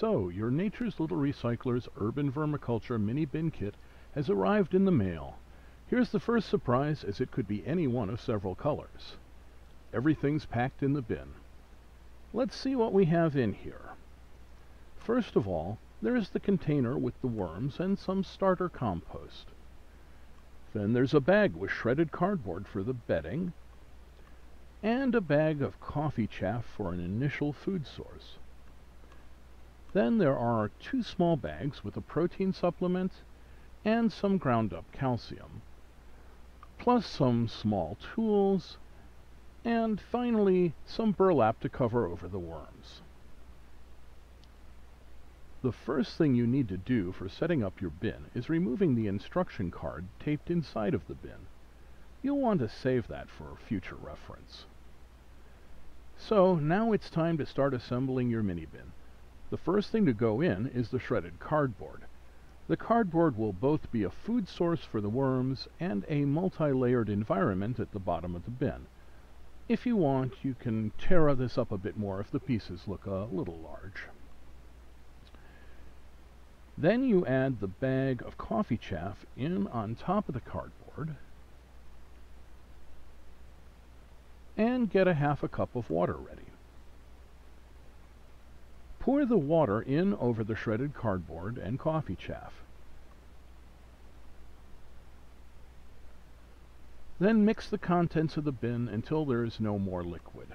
So, your Nature's Little Recyclers Urban Vermiculture Mini Bin Kit has arrived in the mail. Here's the first surprise, as it could be any one of several colors. Everything's packed in the bin. Let's see what we have in here. First of all, there's the container with the worms and some starter compost. Then there's a bag with shredded cardboard for the bedding, and a bag of coffee chaff for an initial food source. Then there are 2 small bags with a protein supplement and some ground-up calcium, plus some small tools, and finally some burlap to cover over the worms. The first thing you need to do for setting up your bin is removing the instruction card taped inside of the bin. You'll want to save that for future reference. So now it's time to start assembling your mini bin. The first thing to go in is the shredded cardboard. The cardboard will both be a food source for the worms and a multi-layered environment at the bottom of the bin. If you want, you can tear this up a bit more if the pieces look a little large. Then you add the bag of coffee chaff in on top of the cardboard and get a half a cup of water ready. Pour the water in over the shredded cardboard and coffee chaff. Then mix the contents of the bin until there is no more liquid.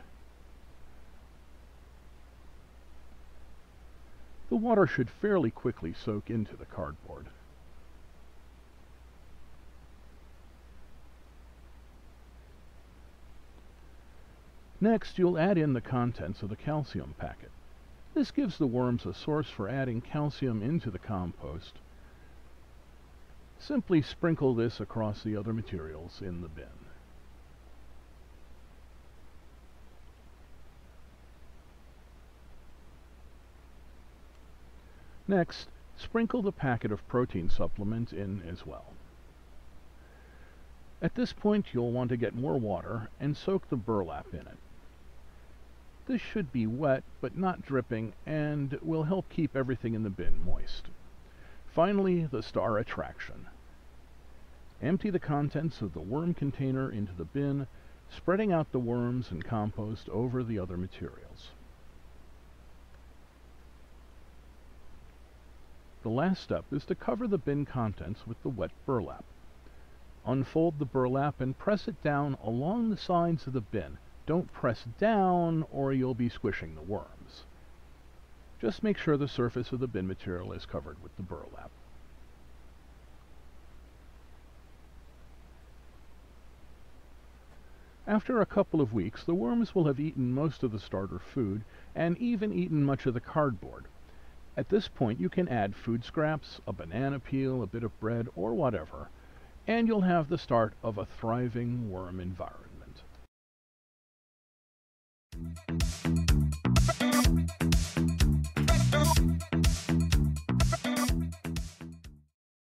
The water should fairly quickly soak into the cardboard. Next, you'll add in the contents of the calcium packet. This gives the worms a source for adding calcium into the compost. Simply sprinkle this across the other materials in the bin. Next, sprinkle the packet of protein supplement in as well. At this point, you'll want to get more water and soak the burlap in it. This should be wet but not dripping and will help keep everything in the bin moist. Finally, the star attraction. Empty the contents of the worm container into the bin, spreading out the worms and compost over the other materials. The last step is to cover the bin contents with the wet burlap. Unfold the burlap and press it down along the sides of the bin. Don't press down or you'll be squishing the worms. Just make sure the surface of the bin material is covered with the burlap. After a couple of weeks, the worms will have eaten most of the starter food and even eaten much of the cardboard. At this point, you can add food scraps, a banana peel, a bit of bread, or whatever, and you'll have the start of a thriving worm environment.